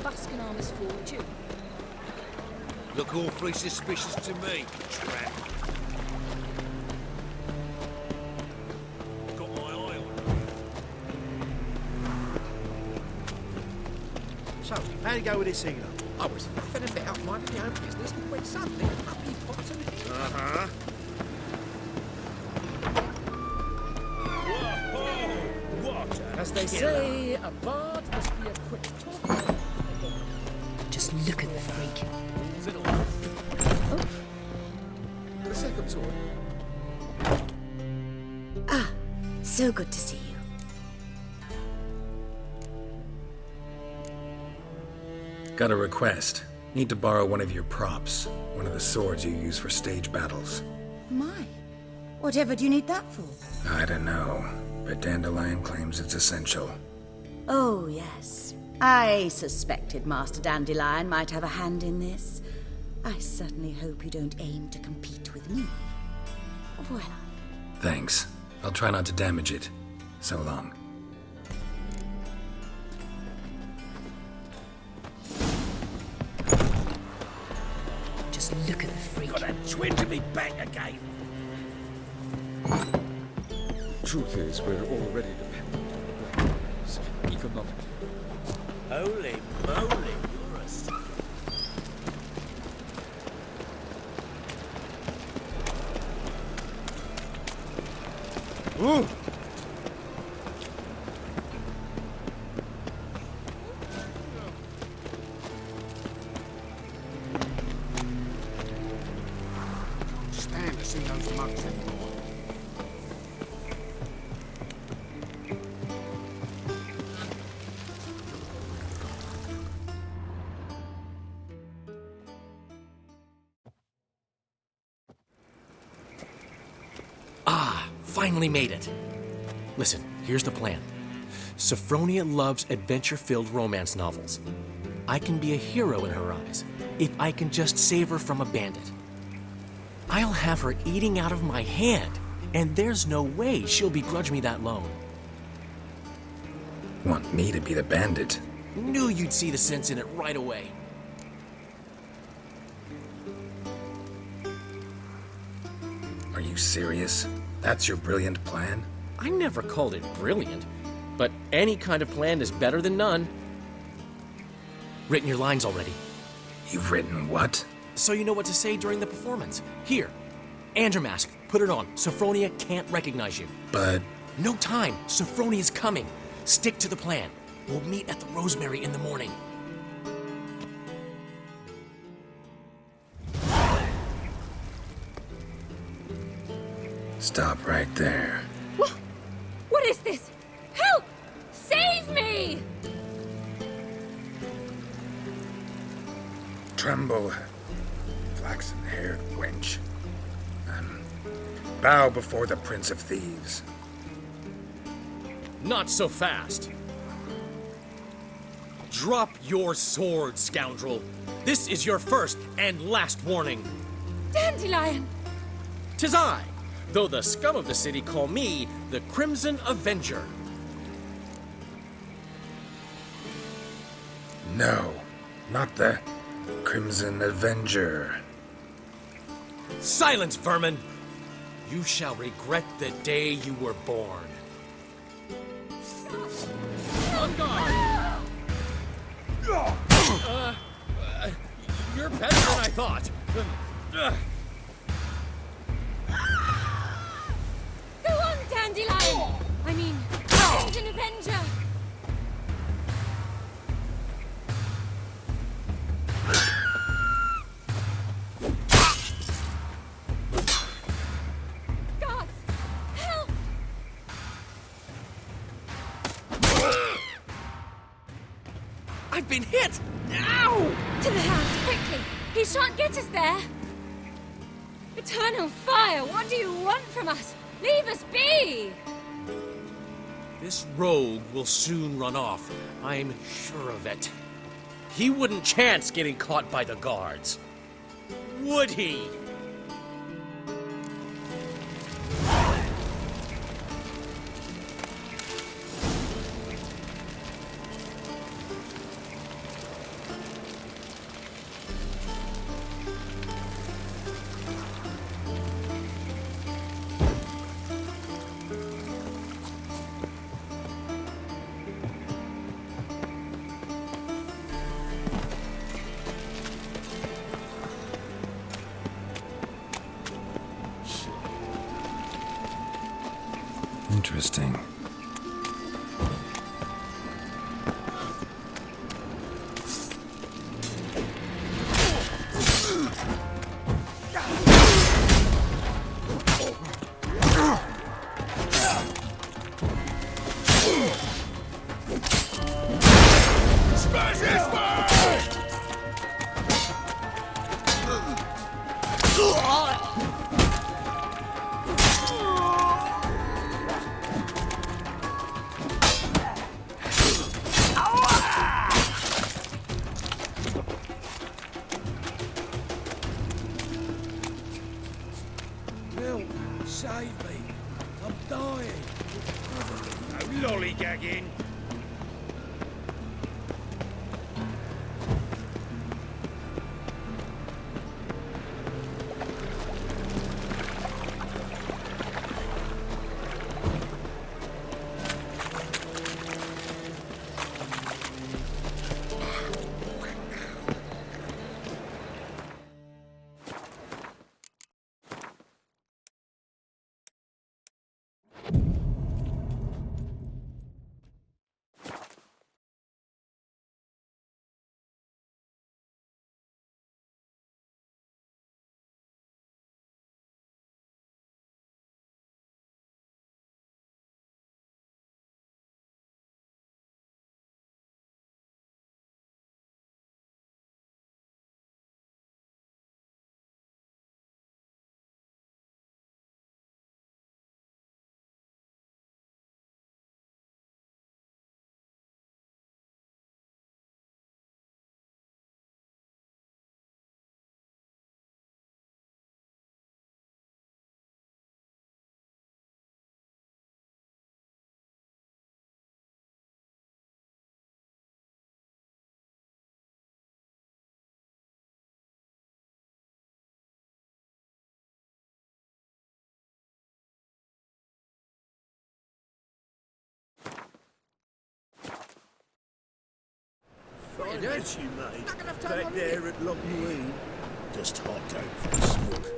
Baskin armor's fortune. Look awfully suspicious to me, tramp. Got my eye on you. So, how'd you go with this healer? I was faffing about minding my own business when suddenly up he pops and hits. Uh-huh. Whoa! What? As they say, a bard must be a quick talker. Just look at the freak. Is it all? Oh, The second sword. Ah, so good to see you. Got a request. Need to borrow one of your props. One of the swords you use for stage battles. My, whatever do you need that for? I don't know, but Dandelion claims it's essential. Oh, yes. I suspected Master Dandelion might have a hand in this. I certainly hope you don't aim to compete with me. Voila. Thanks. I'll try not to damage it. So long. just look at the freak. Got a twinge in me back again. Truth is, we're already dependent on weapons, economically. Holy moly, you're a... Ooh! Stand to see those mugs anymore. Finally made it. Listen, here's the plan. Sophronia loves adventure-filled romance novels. I can be a hero in her eyes if I can just save her from a bandit. I'll have her eating out of my hand, and there's no way she'll begrudge me that loan. Want me to be the bandit? Knew you'd see the sense in it right away. Are you serious? That's your brilliant plan? I never called it brilliant, but any kind of plan is better than none. Written your lines already, You've written what? so you know what to say during the performance. Here, Andromask, put it on. Sophronia can't recognize you. But No time. Sophronia's coming. Stick to the plan. We'll meet at the Rosemary in the morning. stop right there. What is this? Help! Save me! Tremble, flaxen-haired wench. Bow before the Prince of Thieves. Not so fast. Drop your sword, scoundrel. This is your first and last warning. Dandelion! 'Tis I, though the scum of the city call me the Crimson Avenger. No, not the Crimson Avenger. Silence, vermin! You shall regret the day you were born. On guard! You're better than I thought. Go on, Dandelion! I mean, Crimson Avenger! Guards! Help! I've been hit! Ow! To the house, quickly! He shan't get us there! Eternal fire, what do you want from us? Leave us be! This rogue will soon run off. I'm sure of it. He wouldn't chance getting caught by the guards. Would he? Interesting. Help! Save me! I'm dying! No lollygagging! What are you doing? Yes, you mate. Not gonna have time Back on there at Loch Marine. Just hopped out for a smoke.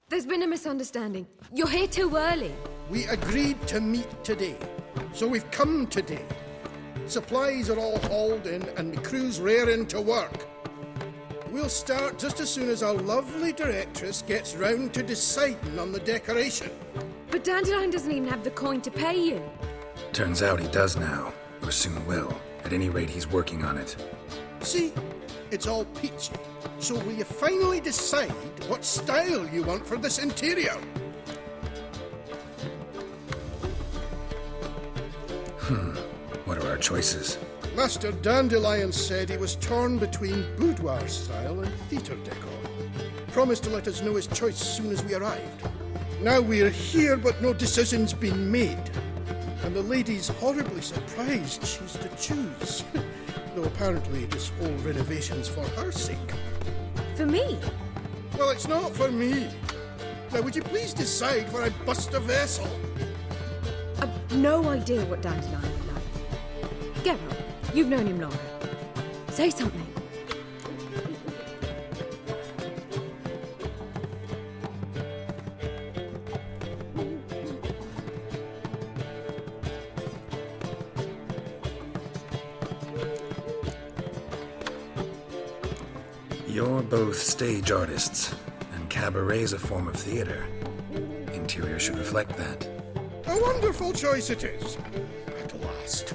There's been a misunderstanding. You're here too early. We agreed to meet today, so we've come today. Supplies are all hauled in and the crew's raring to work. We'll start just as soon as our lovely directress gets round to deciding on the decoration. But Dandelion doesn't even have the coin to pay you. Turns out he does now, or soon will. At any rate, he's working on it. See, it's all peachy. So will you finally decide what style you want for this interior? What are our choices? Master Dandelion said he was torn between boudoir style and theatre decor. Promised to let us know his choice as soon as we arrived. Now we're here, but no decision's been made. And the lady's horribly surprised she's to choose. Though apparently this whole renovation's for her sake. For me? Well, it's not for me. Now, would you please decide where I bust a vessel? I've no idea what Dandelion would like. Geralt, you've known him longer. Say something. You're both stage artists, and cabaret's a form of theater. Interior should reflect that. A wonderful choice it is. At last.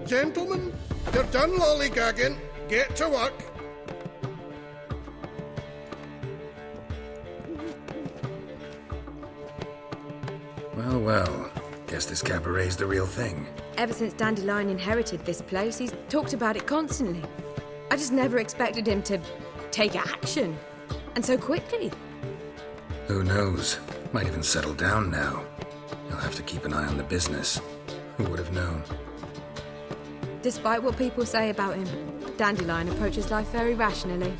Gentlemen, you're done lollygagging. Get to work. Well, well. Guess this cabaret's the real thing. Ever since Dandelion inherited this place, he's talked about it constantly. I just never expected him to take action. And so quickly. Who knows? Might even settle down now. You'll have to keep an eye on the business. Who would have known? Despite what people say about him, Dandelion approaches life very rationally.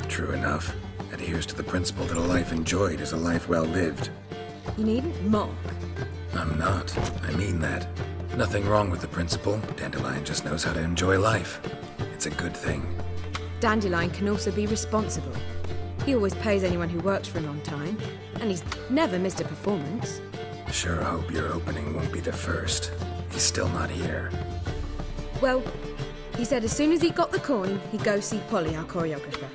True enough. Adheres to the principle that a life enjoyed is a life well lived. You needn't mock. I'm not. I mean that. Nothing wrong with the principle. Dandelion just knows how to enjoy life. It's a good thing. Dandelion can also be responsible. He always pays anyone who works for him on time, and he's never missed a performance. Sure hope your opening won't be the first. He's still not here. Well, he said as soon as he got the coin, he'd go see Polly, our choreographer.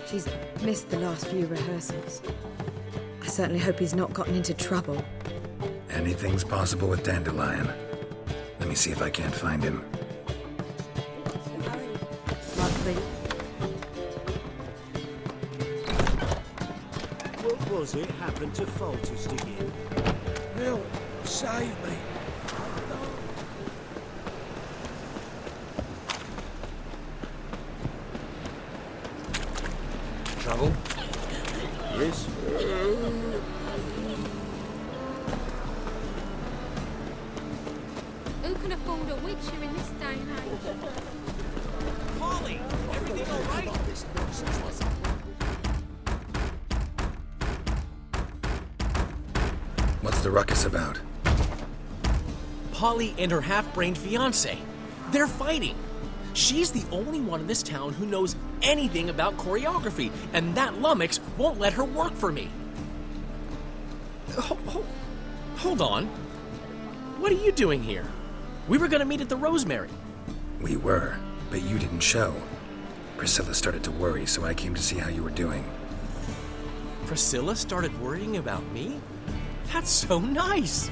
She's missed the last few rehearsals. I certainly hope he's not gotten into trouble. Anything's possible with Dandelion. Let me see if I can't find him. What was it happened to Folters again? Help! Save me! Trouble? Yes? Who can afford a witcher in this day and age? Polly, everything all right? What's the ruckus about? Polly and her half-brained fiancé. They're fighting. She's the only one in this town who knows anything about choreography, and that lummox won't let her work for me. Hold on. What are you doing here? We were gonna meet at the Rosemary. We were, but you didn't show. Priscilla started to worry, so I came to see how you were doing. Priscilla started worrying about me? That's so nice.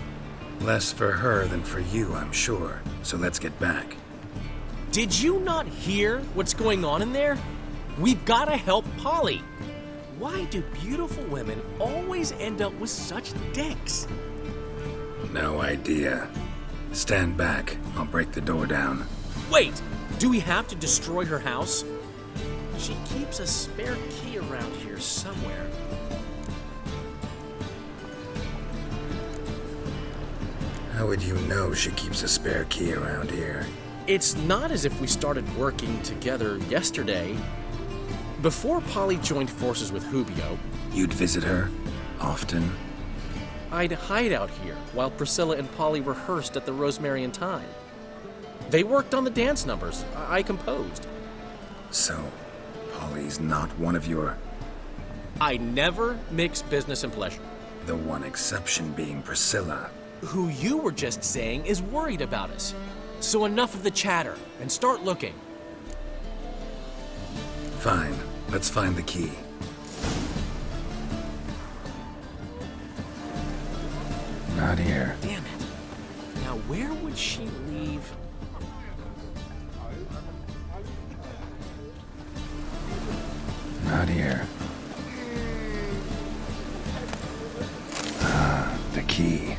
Less for her than for you, I'm sure. So let's get back. Did you not hear what's going on in there? We've got to help Polly. Why do beautiful women always end up with such dicks? No idea. Stand back. I'll break the door down. Wait, do we have to destroy her house? She keeps a spare key around here somewhere. How would you know she keeps a spare key around here? It's not as if we started working together yesterday. Before Polly joined forces with Hubio, You'd visit her? Often? I'd hide out here while Priscilla and Polly rehearsed at the Rosemary and Thyme. They worked on the dance numbers I composed. So, Polly's not one of your... I never mix business and pleasure. The one exception being Priscilla. Who you were just saying is worried about us. So enough of the chatter and start looking. Fine. Let's find the key. Not here. Damn it. Now where would she leave? Not here. Ah, the key.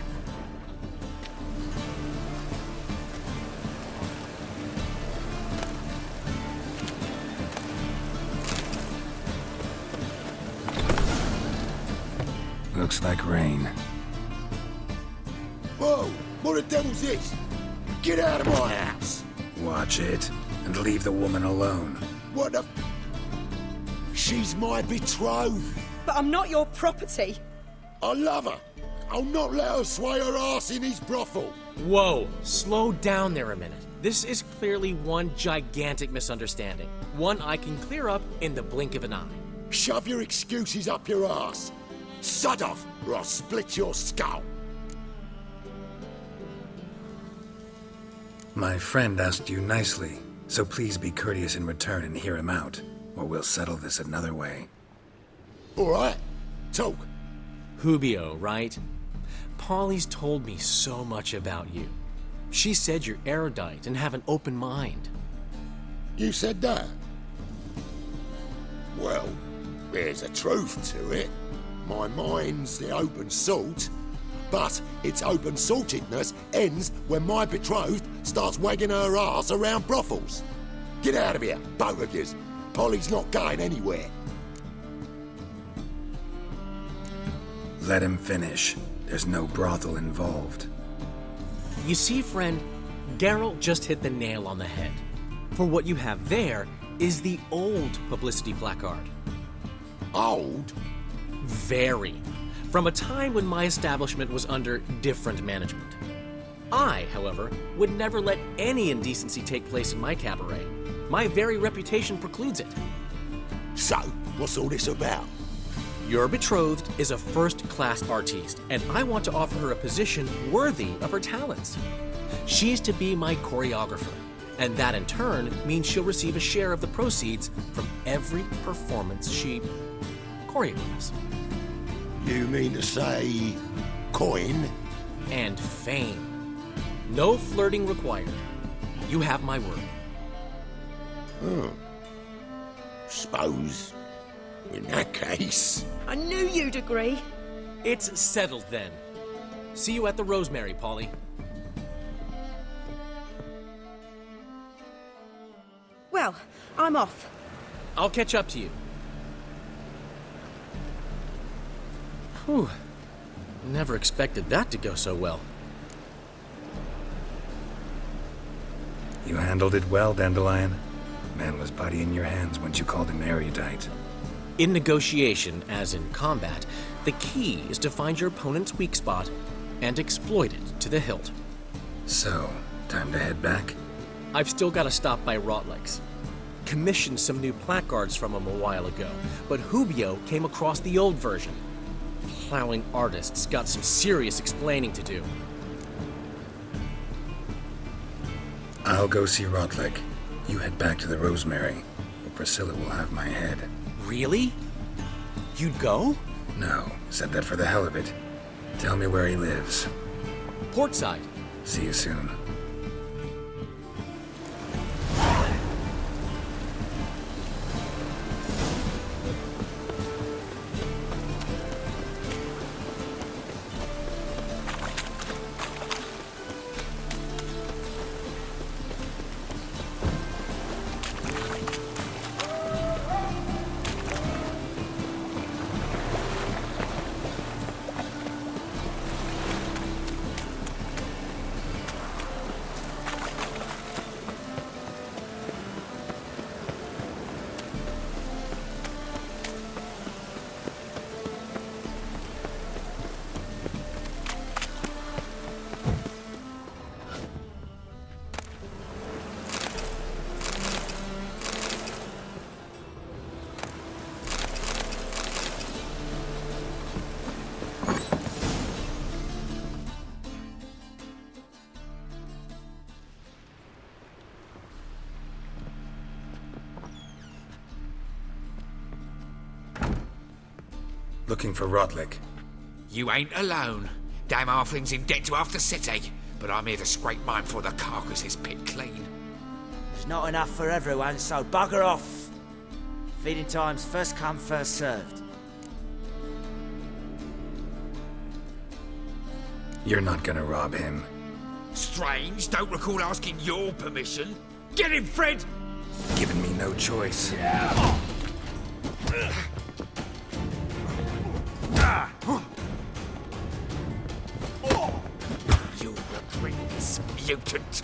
Looks like rain. Whoa! What the devil's this? Get out of my house! Watch it, and leave the woman alone. What the... She's my betrothed. But I'm not your property. I love her. I'll not let her sway her ass in his brothel. Whoa, slow down there a minute. This is clearly one gigantic misunderstanding. One I can clear up in the blink of an eye. Shove your excuses up your ass. Sod off, or I'll split your skull. My friend asked you nicely, so please be courteous in return and hear him out, or we'll settle this another way. All right, talk. Hubio, right? Polly's told me so much about you. She said you're erudite and have an open mind. You said that? Well, there's a truth to it. My mind's the open salt, but its open saltedness ends when my betrothed starts wagging her ass around brothels. Get out of here, both of yous. Polly's not going anywhere. Let him finish. There's no brothel involved. You see, friend, Geralt just hit the nail on the head. For what you have there is the old publicity placard. Old? Very. From a time when my establishment was under different management. I, however, would never let any indecency take place in my cabaret. My very reputation precludes it. So, what's all this about? Your betrothed is a first-class artiste, and I want to offer her a position worthy of her talents. She's to be my choreographer, and that in turn means she'll receive a share of the proceeds from every performance she choreographs. You mean to say coin? And fame. No flirting required. You have my word. Suppose, in that case... I knew you'd agree. It's settled then. See you at the Rosemary, Polly. Well, I'm off. I'll catch up to you. Whew. Never expected that to go so well. You handled it well, Dandelion. Man was body in your hands once you called him erudite. In negotiation, as in combat, the key is to find your opponent's weak spot and exploit it to the hilt. So, time to head back? I've still got to stop by Rotlex. Commissioned some new placards from him a while ago, but Hubio came across the old version. Plowing artists got some serious explaining to do. I'll go see Rotlick. You head back to the Rosemary, or Priscilla will have my head. Really? You'd go? No, said that for the hell of it. Tell me where he lives. Portside. See you soon. Looking for Rotlick. You ain't alone. Damn halfling's in debt to half the city, but I'm here to scrape mine before the carcass is pit clean. There's not enough for everyone, so bugger off. Feeding time's first come, first served. You're not gonna rob him. Strange, don't recall asking your permission. Get him, Fred! Giving me no choice. You'll regret this, mutant.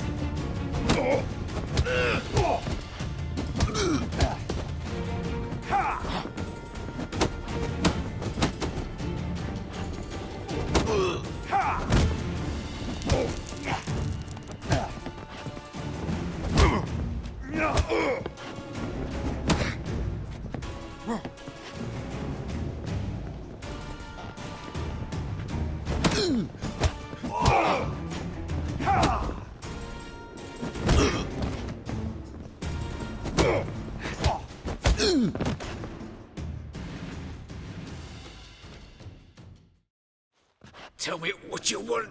Tell me what you want,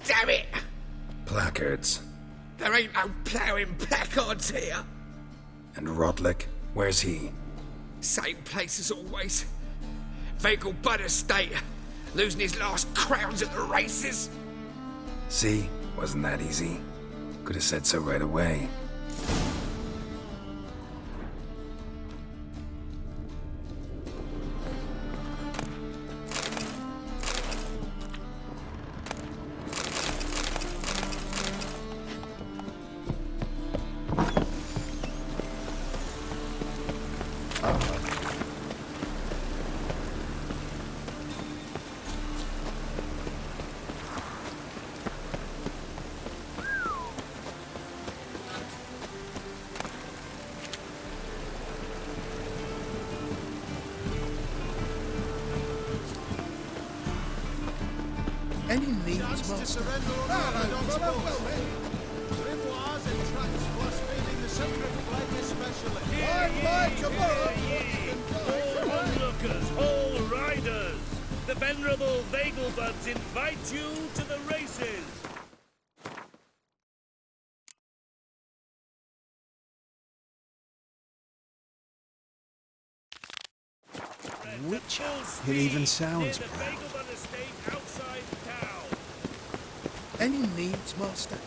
damn it! Placards. There ain't no ploughing placards here. And Rotlick, where's he? Same place as always. Vehicle Bud Estate. Losing his last crowns at the races. See? Wasn't that easy? Could have said so right away. needs, Master. Well met. All onlookers, all riders, the venerable Vagelbuds invite you to the races. Witcher. It even sounds Near the proud. Vagelbud estate outside town. Any needs, Master?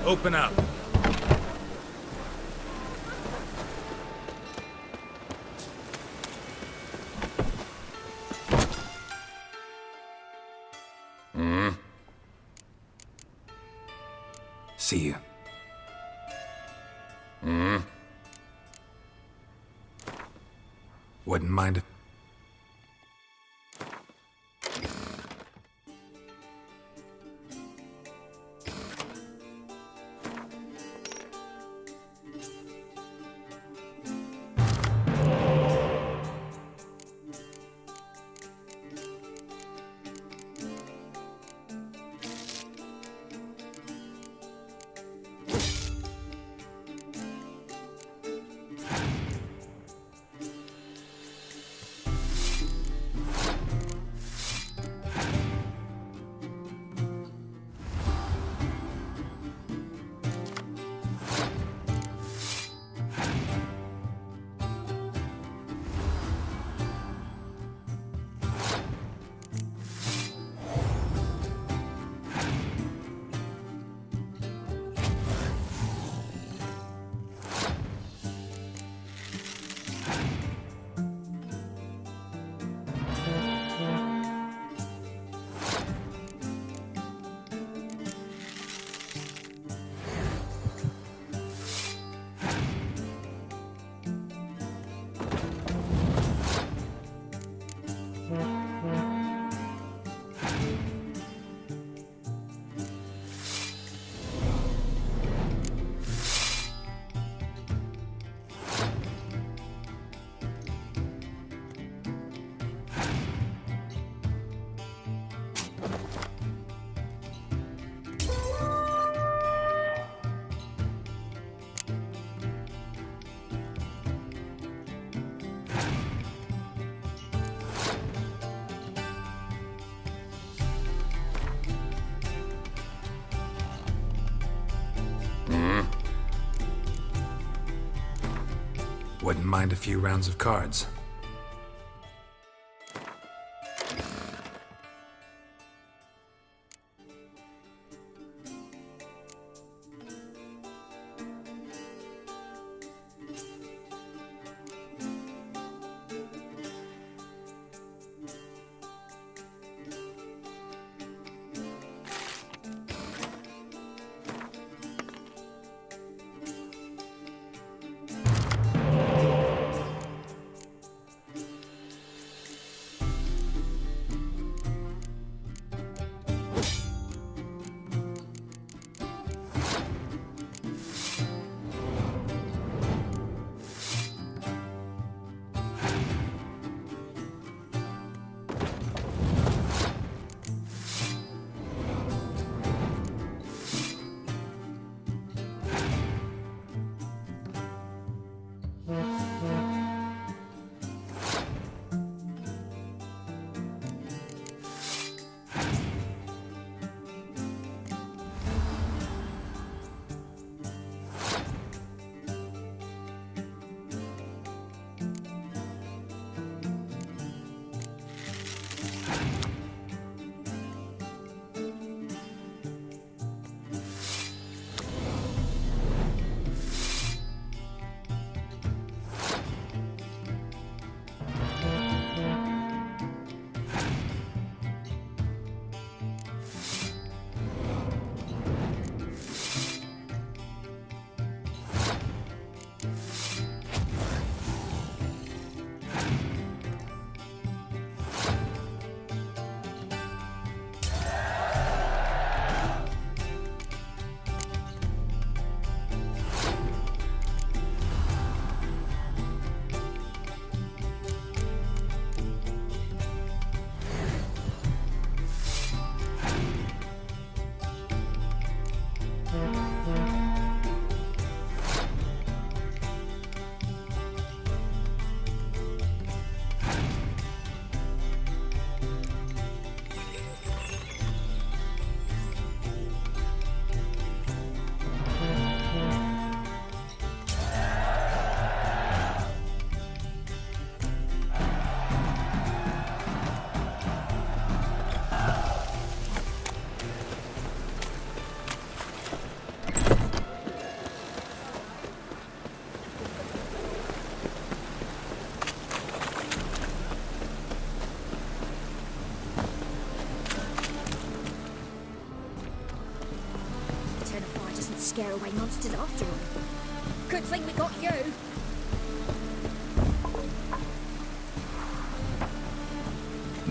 Open up. See you. Wouldn't mind if... Wouldn't mind a few rounds of cards. scare away monsters after all. Good thing we got you.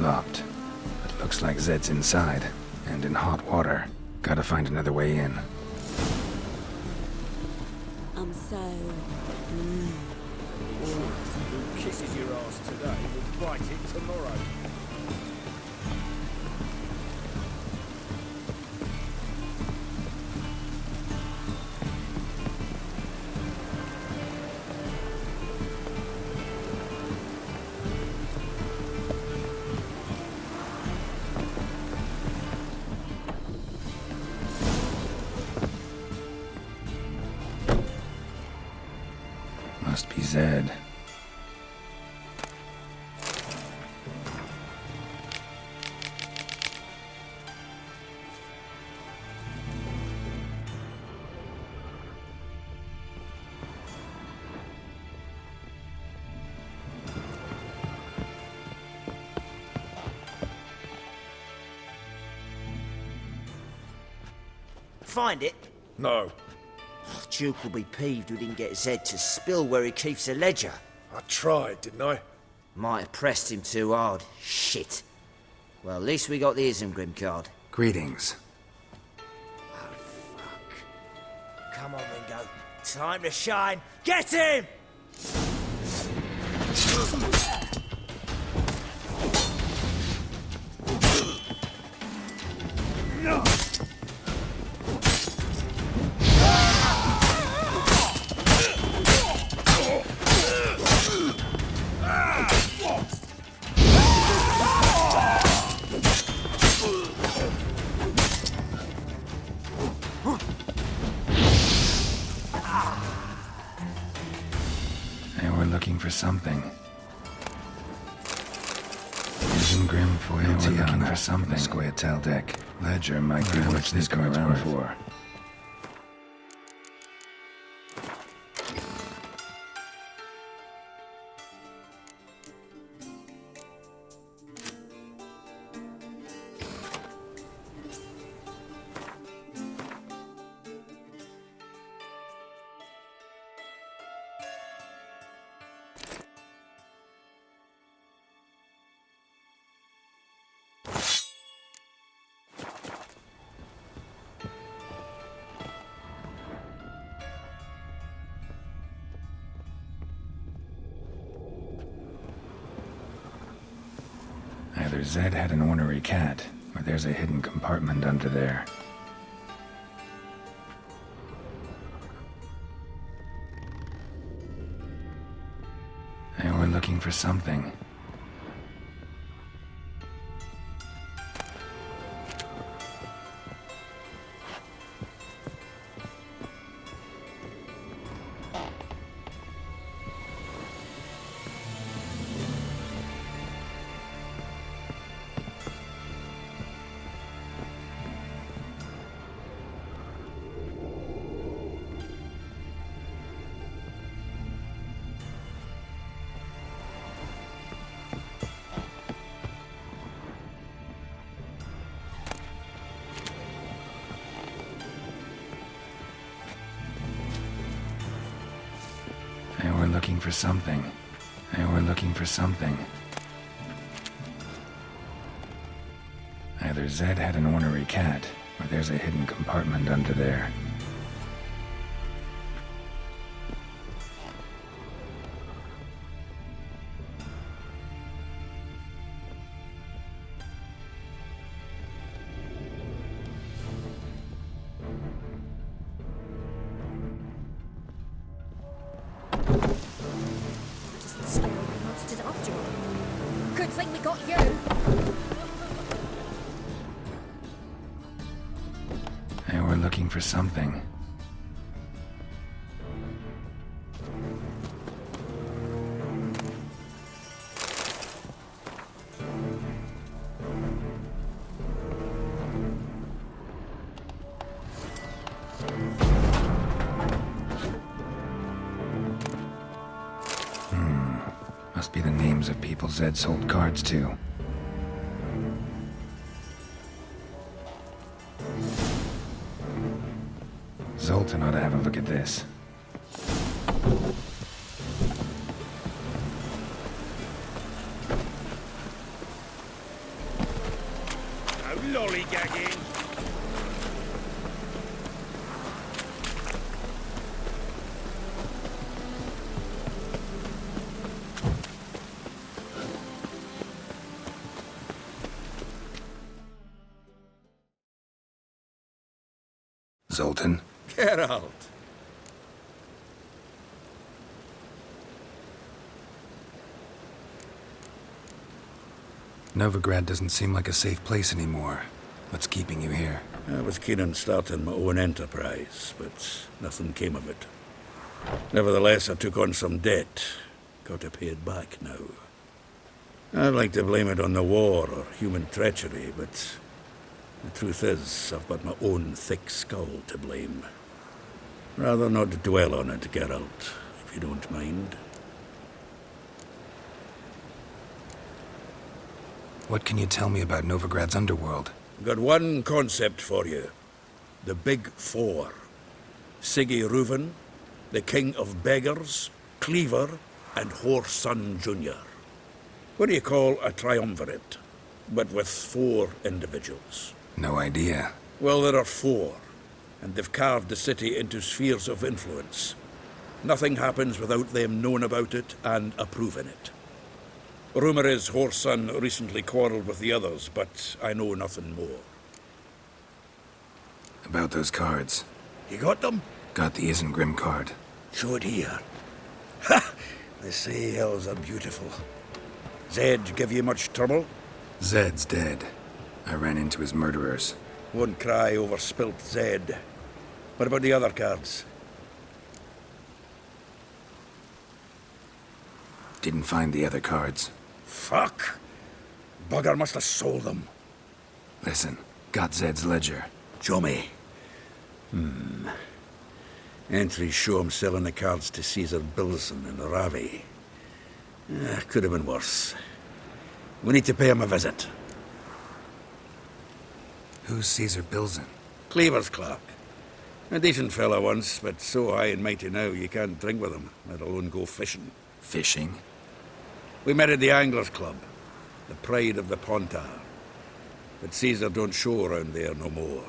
Locked. But looks like Zed's inside, and in hot water. Gotta find another way in. I'm so... Who kisses your ass today will bite it tomorrow. Must be Zed. Find it? No. Duke will be peeved we didn't get Zed to spill where he keeps the ledger. I tried, didn't I? Might have pressed him too hard. Shit. Well, at least we got the Isengrim card. Greetings. Oh, fuck. Come on, Ringo. Time to shine. Get him! No! Looking for something. Isengrim foil looking for something. Squayatel deck. Ledger might be what this card's worth for. Either Zed had an ornery cat, or there's a hidden compartment under there. And we're looking for something. And we're looking for something. And we're looking for something. Either Zed had an ornery cat, or there's a hidden compartment under there. Good thing we got you. And we're looking for something. Must be the names of people Zed sold cards to. Zoltan at this. No lollygagging. Zoltan? Geralt. Novigrad doesn't seem like a safe place anymore. What's keeping you here? I was keen on starting my own enterprise, but nothing came of it. Nevertheless, I took on some debt. Got to pay it back now. I'd like to blame it on the war or human treachery, but the truth is, I've got my own thick skull to blame. Rather not dwell on it, Geralt, if you don't mind. What can you tell me about Novigrad's underworld? Got one concept for you. The Big Four. Siggy Reuven, the King of Beggars, Cleaver, and Whoreson Jr. What do you call a triumvirate, but with 4 individuals? No idea. Well, there are 4, and they've carved the city into spheres of influence. Nothing happens without them knowing about it and approving it. Rumor is Whoreson recently quarreled with the others, but I know nothing more. About those cards. You got them? Got the Isengrim card. Show it here. Ha! They say elves are beautiful. Zed give you much trouble? Zed's dead. I ran into his murderers. Won't cry over spilt Zed. What about the other cards? Didn't find the other cards. Fuck! Bugger must have sold them. Listen, got Zed's ledger. Show me. Entries show him selling the cards to Caesar Bilson in Ravi. Could have been worse. We need to pay him a visit. Who's Caesar Bilson? Cleaver's clerk. A decent fella once, but so high and mighty now you can't drink with him, let alone go fishing. Fishing? We met at the Anglers Club, the pride of the Pontar. But Caesar don't show around there no more.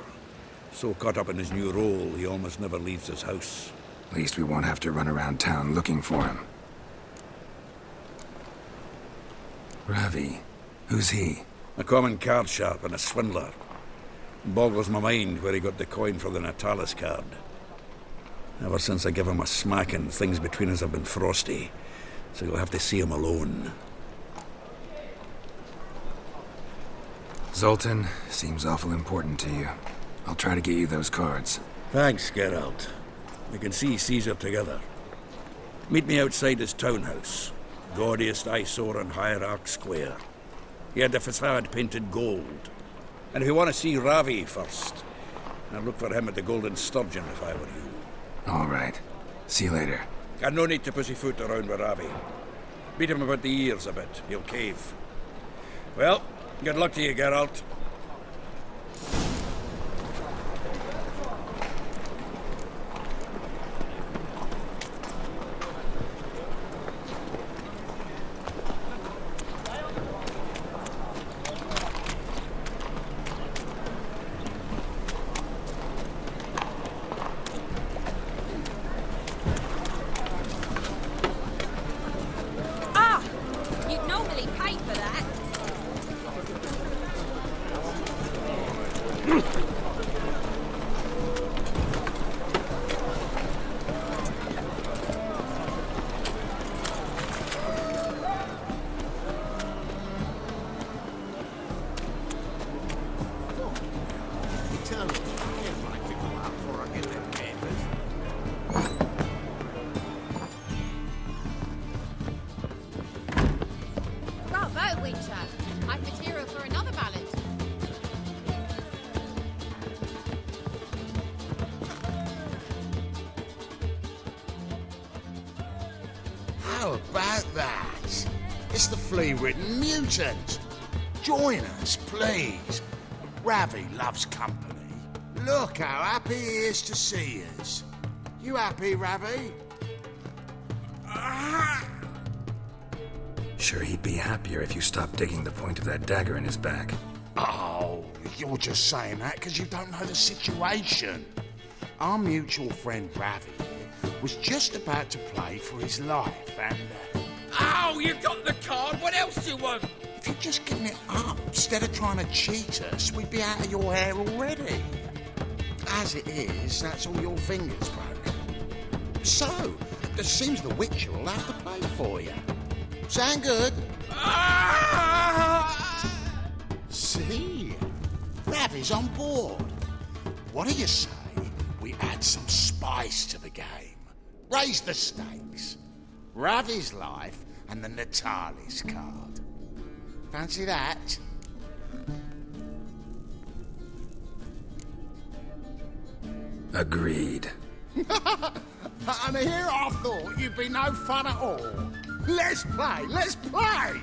So caught up in his new role, he almost never leaves his house. At least we won't have to run around town looking for him. Ravi, who's he? A common card sharp and a swindler. Boggles my mind where he got the coin for the Natalis card. Ever since I gave him a smacking, things between us have been frosty. So you'll have to see him alone. Zoltan, seems awful important to you. I'll try to get you those cards. Thanks, Geralt. We can see Caesar together. Meet me outside his townhouse. Gaudiest eyesore on Hierarch Square. He had the facade painted gold. And if you want to see Ravi first, I'd look for him at the Golden Sturgeon if I were you. All right. See you later. And no need to pussyfoot around with Ravi. Beat him about the ears a bit. He'll cave. Well, good luck to you, Geralt. You'd normally pay for that. Bravo, Witcher. I've material for another ballad. How about that? It's the flea-ridden mutant. Join us, please. Ravi loves company. Look how happy he is to see us. You happy, Ravi? Sure, he'd be happier if you stopped digging the point of that dagger in his back. Oh, you're just saying that because you don't know the situation. Our mutual friend Ravi was just about to play for his life and... Oh, you got the card. What else do you want? If you'd just given it up instead of trying to cheat us, we'd be out of your hair already. As it is, that's all your fingers broken. So, it seems the Witcher will have to play for you. Sound good? See? Ravi's on board. What do you say we add some spice to the game? Raise the stakes. Ravi's life and the Natalis card. Fancy that? Agreed. And here I thought you'd be no fun at all. Let's play! Let's play!